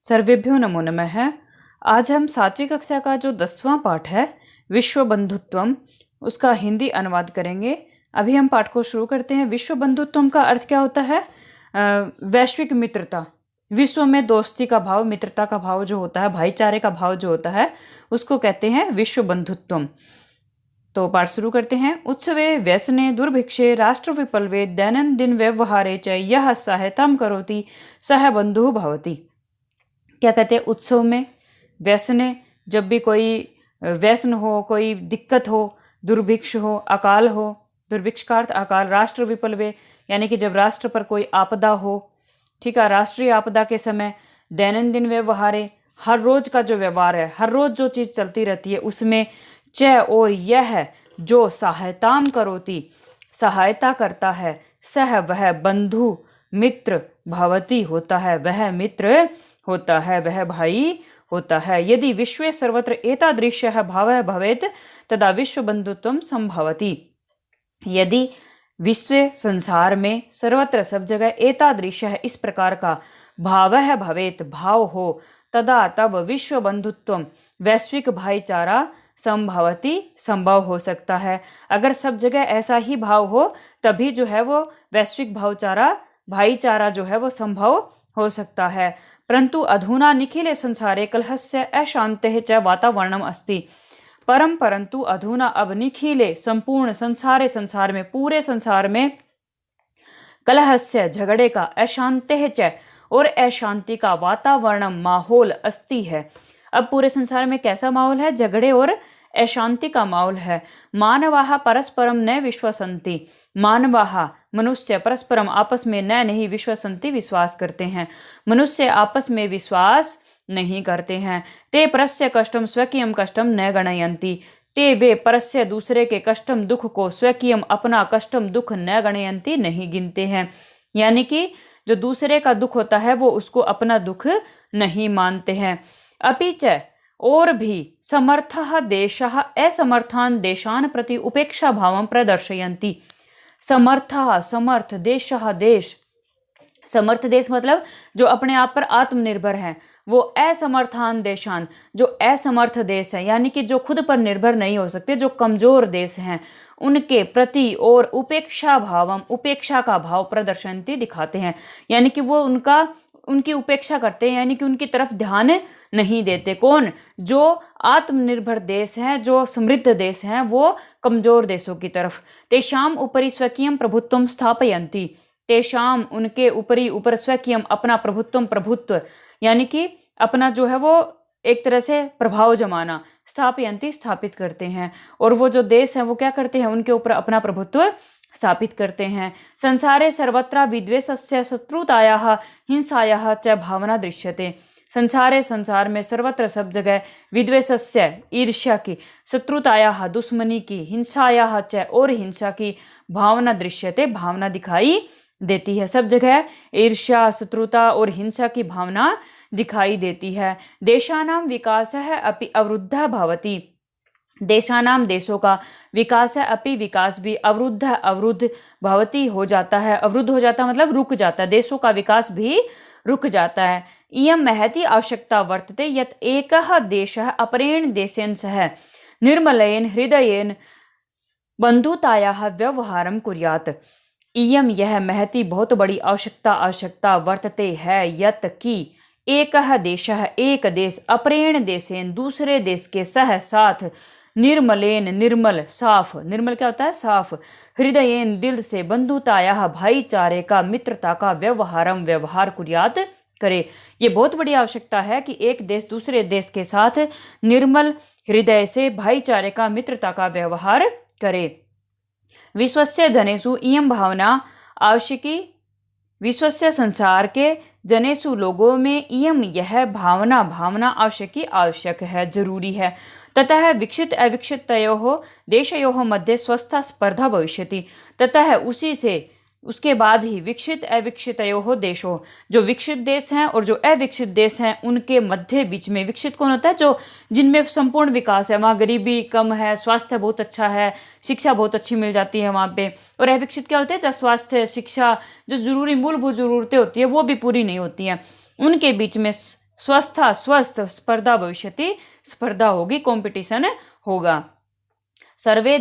सर्वेभ्यो नमो नमः। आज हम 7वीं कक्षा का जो 10वां पाठ है विश्व बंधुत्वम, उसका हिंदी अनुवाद करेंगे। अभी हम पाठ को शुरू करते हैं। विश्व बंधुत्वम का अर्थ क्या होता है? वैश्विक मित्रता। विश्व में दोस्ती का भाव, मित्रता का भाव जो होता है, भाईचारे का भाव जो होता है, उसको कहते हैं विश्व बंधुत्वम। तो पाठ शुरू करते हैं। उत्सवे व्यसने दुर्भिक्षे राष्ट्र विपल्वे दैनंदिन व्यवहारे च यह सहायतां करोति सह बंधु भवति। क्या कहते हैं? उत्सव में, व्यसने, जब भी कोई व्यसन हो, कोई दिक्कत हो, दुर्भिक्ष हो, अकाल हो, दुर्भिक्ष का अर्थ अकाल, राष्ट्र विपल्वे यानी कि जब राष्ट्र पर कोई आपदा हो, ठीक है, राष्ट्रीय आपदा के समय, दैनंदिन व्यवहारे, हर रोज का जो व्यवहार है, हर रोज जो चीज चलती रहती है उसमें, च और यह जो सहायताम करोति सहायता करता है, सह वह बंधु मित्र भवति होता है, वह मित्र होता है, वह भाई होता है। यदि विश्वे सर्वत्र एतादृशः भावः भवेत् तदा विश्व बंधुत्वं संभवति। यदि विश्व संसार में सर्वत्र सब जगह एतादृशः इस प्रकार का भावः भवेत् भाव हो, तदा तब विश्व बंधुत्वम वैश्विक भाईचारा संभवति संभव हो सकता है। अगर सब जगह ऐसा ही भाव हो तभी जो है वो वैश्विक भाईचारा जो है वो संभव हो सकता है। परंतु अधुना निखिले संसारे कलहस्य अशांतेः च वातावरणम अस्ति। परंतु अधुना अब निखिले संपूर्ण संसार में, पूरे संसार में, कलहस्य झगड़े का, अशांतेः च और अशांति का, वातावरणम माहौल अस्ति है। अब पूरे संसार में कैसा माहौल है? झगड़े और अशांति का माहौल है। मानवाः परस्परम न विश्वसन्ति। मानवाः मनुष्य परस्परम आपस में न नहीं विश्वसन्ति विश्वास करते हैं। मनुष्य आपस में विश्वास नहीं करते हैं। ते परस्य कष्टम स्वकीयम कष्टम न गणयन्ति। ते वे परस्य दूसरे के कष्टम दुख को स्वकीयम अपना कष्टम दुख न गणयन्ति नहीं गिनते हैं। यानी कि जो दूसरे का दुख होता है वो उसको अपना दुख नहीं मानते हैं। अपि च और भी समर्थः देशः असमर्थान देशान प्रति उपेक्षा भावं प्रदर्शयन्ति। समर्थः समर्थ, देशः देश, समर्थ देश मतलब जो अपने आप पर आत्मनिर्भर हैं, वो असमर्थान देशान जो असमर्थ देश है, यानी कि जो खुद पर निर्भर नहीं हो सकते, जो कमजोर देश हैं, उनके प्रति और उपेक्षा भावम, उपेक्षा का भाव प्रदर्शनती दिखाते हैं। यानी कि वो उनकी उपेक्षा करते हैं, यानी कि उनकी तरफ ध्यान नहीं देते। कौन? जो आत्मनिर्भर देश हैं, जो समृद्ध देश हैं, वो कमजोर देशों की तरफ। तेषाम उपरि स्वकीयम प्रभुत्वम स्थापयन्ति। तेषाम उनके ऊपर स्वकीयम अपना प्रभुत्व यानी कि अपना जो है वो एक तरह से प्रभाव जमाना, स्थापयन्ति स्थापित करते हैं। और वो जो देश है वो क्या करते हैं? उनके ऊपर अपना प्रभुत्व स्थापित करते हैं। संसारे सर्वत्र विद्वेषस्य शत्रुतायाः हिंसायाः च भावना दृश्यते। संसार में सर्वत्र सब जगह विद्वेषस्य ईर्ष्या की, शत्रुतायाः दुश्मनी की, हिंसायाः च और हिंसा की भावना दृश्यते भावना दिखाई देती है। सब जगह ईर्ष्या, शत्रुता और हिंसा की भावना दिखाई देती है। देशानां विकासः अपि अवरुद्धः भवति। देशानाम देशों का, विकास है अपि विकास भी, अवरुद्ध भवति हो जाता है। अवरुद्ध हो जाता मतलब रुक जाता है, देशों का विकास भी रुक जाता है। इयं महती आवश्यकता वर्तते यत् एकः देशः अपरेण देशेन सह निर्मलेन हृदयेन बंधुतायाः व्यवहारं कुर्यात्। इयं यह महती बहुत बड़ी आवश्यकता वर्तते है यत् कि एकः देशः एक देश, अपरेण देशेन दूसरे देश के सह साथ, निर्मलेन निर्मल साफ, निर्मल क्या होता है? साफ, हृदयेन दिल से, बंधुतायाः भाईचारे का, मित्रता का, व्यवहारम व्यवहार कुर्यात करे। ये बहुत बड़ी आवश्यकता है कि एक देश दूसरे देश के साथ निर्मल हृदय से भाईचारे का, मित्रता का व्यवहार करे। विश्वस्य जनेषु इयं भावना आवश्यकी। विश्वस्य संसार के जनेषु लोगों में इयं यह भावना आवश्यक है, जरूरी है। ततः विकसित अविकसितयोः देशयोः मध्ये स्वस्था स्पर्धा भविष्यति। ततः उसी से उसके बाद ही विकसित अविकसितयोः देशों, जो विकसित देश हैं और जो अविकसित देश हैं उनके मध्य बीच में, विकसित कौन होता है? जो जिनमें संपूर्ण विकास है, वहाँ गरीबी कम है, स्वास्थ्य बहुत अच्छा है, शिक्षा बहुत अच्छी मिल जाती है वहाँ पे। और अविकसित क्या होते हैं? जहाँ स्वास्थ्य, शिक्षा, जो जरूरी मूलभूत जरूरतें होती है वो भी पूरी नहीं होती हैं। उनके बीच में स्वस्था स्वस्थ, स्पर्धा भविष्यति, स्पर्धा होगी, कंपटीशन होगा। सर्वे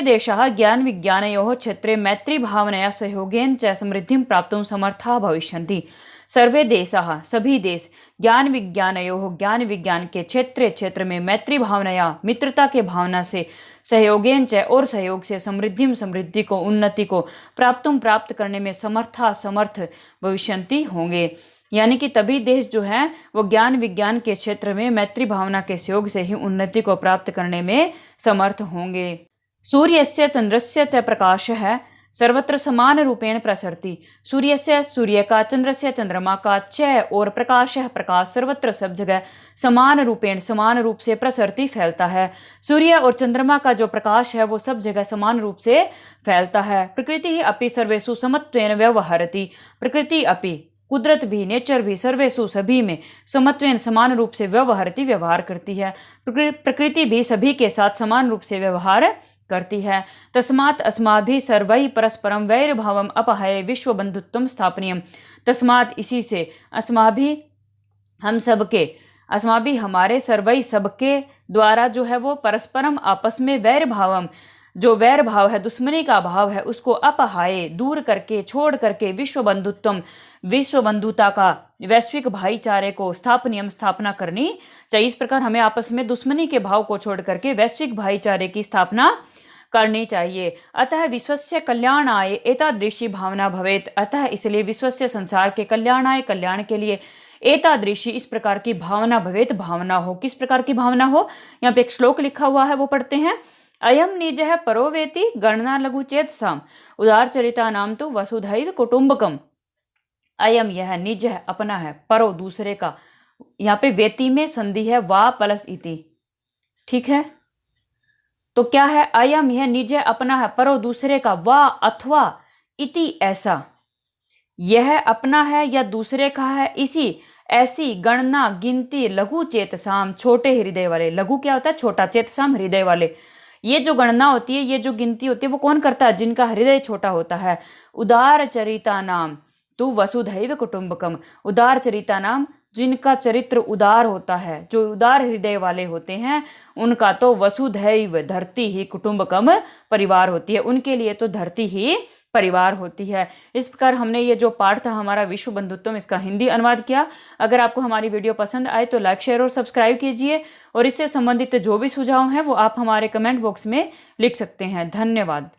देशाः ज्ञान विज्ञानयोः क्षेत्रे मैत्री भावनया सहयोगेन च समृद्धिं प्राप्तुं समर्थाः भविष्यन्ति। सर्वे देशाः, सभी देश, ज्ञान विज्ञानयोः, ज्ञान विज्ञान के क्षेत्र में मैत्री भावनया, मित्रता के भावना से, सहयोगेन च और सहयोग से, समृद्धि को, उन्नति को, प्राप्त करने में समर्थ भविष्यन्ति होंगे। यानी कि तभी देश जो है वो ज्ञान विज्ञान के क्षेत्र में मैत्री भावना के सहयोग से ही उन्नति को प्राप्त करने में समर्थ होंगे। सूर्यस्य चंद्रस्य च प्रकाशः सर्वत्र समान रूपेण प्रसरति। सूर्यस्य, सूर्य का, चंद्रस्य, चंद्रमा का, च और प्रकाशः, प्रकाश सर्वत्र सब जगह समान रूपेण, समान रूप से प्रसरति, फैलता है। सूर्य और चंद्रमा का जो प्रकाश है वो सब जगह समान रूप से फैलता है। प्रकृति ही अपि सर्वेषु समत्वेन व्यवहरति। प्रकृति अपि, कुदरत भी, नेचर भी, सर्वेषु सभी में, समत्वेन समान रूप से, व्यवहरति व्यवहार करती है। प्रकृति भी सभी के साथ समान रूप से व्यवहार करती है। तस्मात् अस्माभिः सर्वैः परस्परं वैरभावम् अपहाय विश्व बंधुत्वं स्थापनीयम्। तस्मात्, इसी से, अस्माभिः, हम सबके, अस्माभिः हमारे, सर्वैः सबके द्वारा जो है वो परस्परम आपस में, वैर भावम, जो वैर भाव है, दुश्मनी का भाव है, उसको अपहाय, दूर करके, छोड़ करके, विश्व बंधुत्वम, विश्व बंधुता का, वैश्विक भाईचारे को, स्थापना करनी चाहिए। इस प्रकार हमें आपस में दुश्मनी के भाव को छोड़ करके वैश्विक भाईचारे की स्थापना करनी चाहिए। अतः विश्वस्य कल्याणाय एतादृशी भावना भवेत्। अतः इसलिए विश्वस्य, संसार के, कल्याणाय, कल्याण के लिए, एतादृशी, इस प्रकार की भावना भवेत्, भावना हो। किस प्रकार की भावना हो? यहाँ पे एक श्लोक लिखा हुआ है, वो पढ़ते हैं। अयम निजः परो वेति गणना लघु चेतसाम उदार चरिता नाम तो वसुधैव कुटुंबकम। अयम, यह, निज है, अपना है, परो, दूसरे का, यहाँ पे वेति में संधि है, वा प्लस इति, ठीक है। तो क्या है? अयम, यह, निज है, अपना है, परो, दूसरे का, वा अथवा, इति, ऐसा, यह अपना है या दूसरे का है, इसी, ऐसी, गणना, गिनती, लघु चेतसाम, छोटे हृदय वाले। लघु क्या होता है? छोटा, चेतसाम, हृदय वाले। ये जो गणना होती है, ये जो गिनती होती है, वो कौन करता है? जिनका हृदय छोटा होता है। उदार चरिता नाम तु वसुधैव कुटुंबकम। उदार चरिता नाम, जिनका चरित्र उदार होता है, जो उदार हृदय वाले होते हैं, उनका तो वसुधैव, धरती ही, कुटुंबकम, परिवार होती है। उनके लिए तो धरती ही परिवार होती है। इस प्रकार हमने ये जो पाठ था हमारा विश्व बंधुत्वम, इसका हिंदी अनुवाद किया। अगर आपको हमारी वीडियो पसंद आए तो लाइक, शेयर और सब्सक्राइब कीजिए, और इससे संबंधित जो भी सुझाव हैं वो आप हमारे कमेंट बॉक्स में लिख सकते हैं। धन्यवाद।